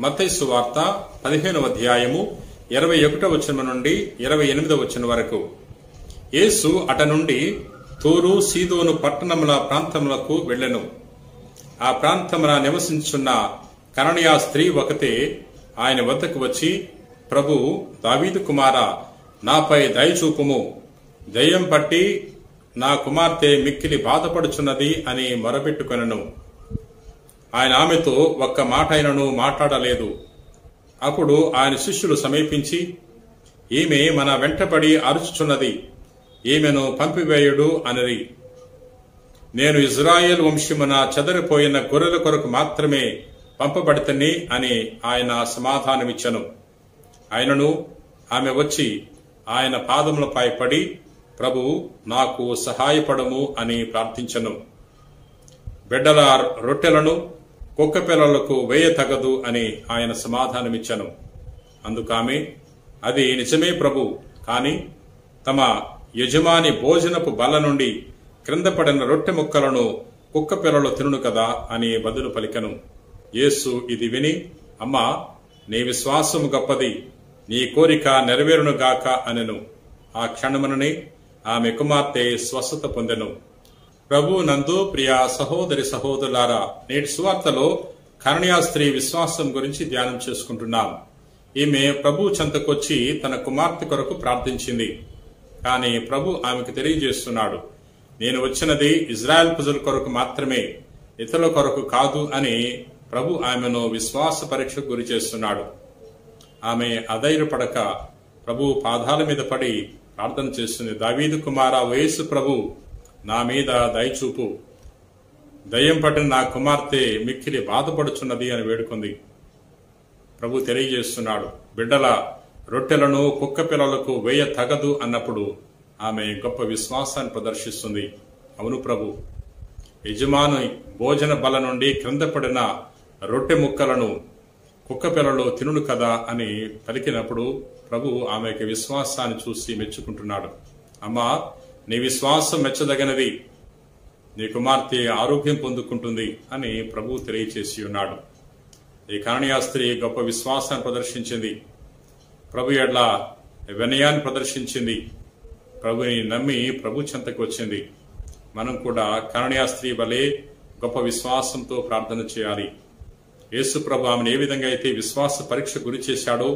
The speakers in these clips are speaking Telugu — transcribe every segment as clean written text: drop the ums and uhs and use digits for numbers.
మత్తయి సువార్త 15వ అధ్యాయము 21వ వచనం నుండి 28వ వచనం వరకు. యేసు అట నుండి తూరు సీదోను పట్టణముల ప్రాంతములకు వెళ్ళెను. ఆ ప్రాంతమున నివసించున్న కననీయ స్త్రీ ఒకతే ఆయన వద్దకు వచ్చి, ప్రభు, దావీదు కుమారా, నాపై దయచూపుము, దయ్యం పట్టి నా కుమార్తె మిక్కిలి బాధపడుచున్నది అని మొరపెట్టుకొనెను. ఆయన ఆమెతో ఒక్క మాట అయినను మాట్లాడలేదు. అప్పుడు ఆయన శిష్యులు సమీపించి, ఈమె మన వెంటబడి అరుచుచున్నది, ఈమెను పంపివేయుడు అనిరి. నేను ఇజ్రాయేల్ వంశమున చెదరిపోయిన గొర్రెల కొరకు మాత్రమే పంపబడితని అని ఆయన సమాధానమిచ్చెను. ఆయనను ఆమె వచ్చి ఆయన పాదములపై పడి, ప్రభు, నాకు సహాయపడము అని ప్రార్థించెను. బిడ్డల రొట్టెలను కుక్క పిల్లలకు వేయ తగదు అని ఆయన సమాధానమిచ్చెను. అందుకామె, అది నిజమే ప్రభు, కాని తమ యజమాని భోజనపు బల్ల నుండి క్రింద పడిన రొట్టె ముక్కలను కుక్క పిల్లలు తినును కదా అని బదులు పలికెను. యేసు ఇది విని, అమ్మా, నీ విశ్వాసము గొప్పది, నీ కోరిక నెరవేరునుగాక అనెను. ఆ క్షణముననే ఆమె కుమార్తె స్వస్థత పొందెను. ప్రభు నందు ప్రియ సహోదరి సహోదరులారా, నేటి సువార్తలో కననీయ స్త్రీ విశ్వాసం గురించి ధ్యానం చేసుకుంటున్నాం. ఈమె ప్రభు చెంతకొచ్చి తన కుమార్తె కొరకు ప్రార్థించింది. కానీ ప్రభు ఆమెకు తెలియజేస్తున్నాడు, నేను వచ్చినది ఇజ్రాయెల్ ప్రజల కొరకు మాత్రమే, ఇతరుల కొరకు కాదు అని ప్రభు ఆమెను విశ్వాస పరీక్షకు గురి చేస్తున్నాడు. ఆమె అధైర్యపడక ప్రభు పాదాల మీద పడి ప్రార్థన చేస్తుంది. దావీదు కుమారా, యేసు ప్రభు, నా మీద దయచూపు, దయ్యం పట్టిన నా కుమార్తె మిక్కిలి బాధపడుచున్నది అని వేడుకుంది. ప్రభు తెలియజేస్తున్నాడు, బిడ్డల రొట్టెలను కుక్క పిల్లలకు వేయ తగదు అన్నప్పుడు ఆమె గొప్ప విశ్వాసాన్ని ప్రదర్శిస్తుంది. అవును ప్రభు, యజమాని భోజన బల నుండి క్రింద పడిన రొట్టె ముక్కలను కుక్క పిల్లలు తినును కదా అని పలికినప్పుడు ప్రభు ఆమెకి విశ్వాసాన్ని చూసి మెచ్చుకుంటున్నాడు. అమ్మా, నీ విశ్వాసం మెచ్చదగినది, నీ కుమార్తె ఆరోగ్యం పొందుకుంటుంది అని ప్రభు తెలియచేసి ఉన్నాడు. ఈ కననీయ స్త్రీ గొప్ప విశ్వాసాన్ని ప్రదర్శించింది. ప్రభు ఎడ్ల వినయాన్ని ప్రదర్శించింది. ప్రభుని నమ్మి ప్రభు చెంతకు వచ్చింది. మనం కూడా కననీయ స్త్రీ వలె గొప్ప విశ్వాసంతో ప్రార్థన చేయాలి. యేసు ప్రభు ఆమెను ఏ విధంగా అయితే విశ్వాస పరీక్ష గురి చేశాడో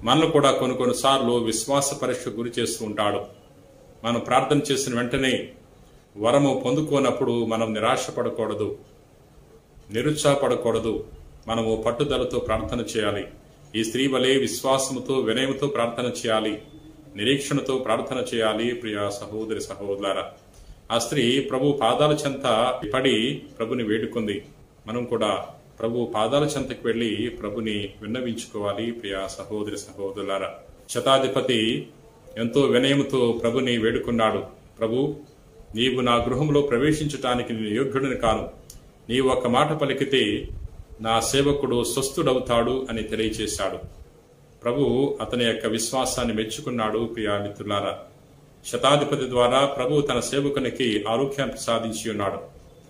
మనల్ని కూడా కొన్నిసార్లు విశ్వాస పరీక్ష గురి చేస్తూ ఉంటాడు. మనం ప్రార్థన చేసిన వెంటనే వరము పొందుకోనప్పుడు మనం నిరాశపడకూడదు, నిరుత్సాహపడకూడదు. మనము పట్టుదలతో ప్రార్థన చేయాలి. ఈ స్త్రీ వలె విశ్వాసముతో వినయముతో ప్రార్థన చేయాలి, నిరీక్షణతో ప్రార్థన చేయాలి. ప్రియ సహోదరి సహోదరులారా, ఆ స్త్రీ ప్రభు పాదాల చెంత పడి ప్రభుని వేడుకుంది. మనం కూడా ప్రభు పాదాల చెంతకు వెళ్లి ప్రభుని విన్నవించుకోవాలి. ప్రియ సహోదరి సహోదరులారా, శతాధిపతి ఎంతో వినయముతో ప్రభుని వేడుకున్నాడు. ప్రభు, నీవు నా గృహంలో ప్రవేశించటానికి నేను యోగ్యుడిని కాను, నీవు ఒక మాట పలికితే నా సేవకుడు స్వస్థుడవుతాడు అని తెలియచేశాడు. ప్రభు అతని యొక్క విశ్వాసాన్ని మెచ్చుకున్నాడు. ప్రియా మిత్రులారా, శతాధిపతి ద్వారా ప్రభు తన సేవకునికి ఆరోగ్యాన్ని ప్రసాదించి ఉన్నాడు.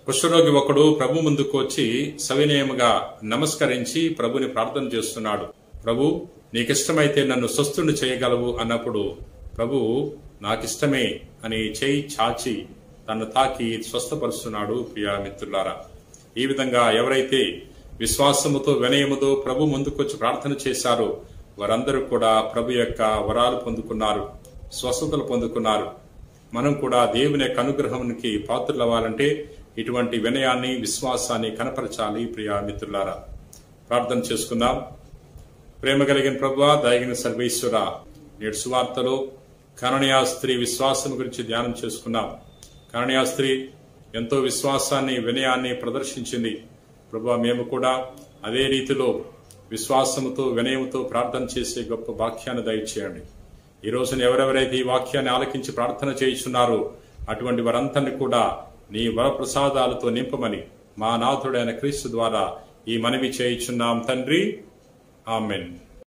కుష్ఠరోగి ఒకడు ప్రభు ముందుకు వచ్చి సవినయముగా నమస్కరించి ప్రభుని ప్రార్థన చేస్తున్నాడు. ప్రభు, నీకిష్టమైతే నన్ను స్వస్థుని చేయగలవు అన్నప్పుడు ప్రభు నాకిష్టమే అని చేయి చాచి తను తాకి స్వస్థపరుస్తున్నాడు. ప్రియా మిత్రులారా, ఈ విధంగా ఎవరైతే విశ్వాసముతో వినయముతో ప్రభు ముందుకొచ్చి ప్రార్థన చేశారో వారందరూ కూడా ప్రభు యొక్క వరాలు పొందుకున్నారు, స్వస్థతలు పొందుకున్నారు. మనం కూడా దేవుని యొక్క అనుగ్రహానికి పాత్రలవ్వాలంటే ఇటువంటి వినయాన్ని విశ్వాసాన్ని కనపరచాలి. ప్రియా మిత్రులారా, ప్రార్థన చేసుకుందాం. ప్రేమ కలిగిన ప్రభువా, దయగిన సర్వేశ్వర, నేడు సువార్తలో కననీయ స్త్రీ విశ్వాసం గురించి ధ్యానం చేసుకున్నాం. కననీయ స్త్రీ ఎంతో విశ్వాసాన్ని వినయాన్ని ప్రదర్శించింది. ప్రభువా, మేము కూడా అదే రీతిలో విశ్వాసముతో వినయముతో ప్రార్థన చేసే గొప్ప వాక్యాన్ని దయచేయండి. ఈ రోజున ఎవరెవరైతే ఈ వాక్యాన్ని ఆలకించి ప్రార్థన చేయుచున్నారో అటువంటి వారందరినీ కూడా నీ వరప్రసాదాలతో నింపమని మా నాథుడైన క్రీస్తు ద్వారా ఈ మనవి చేయుచున్నాం తండ్రి. ఆమెన్.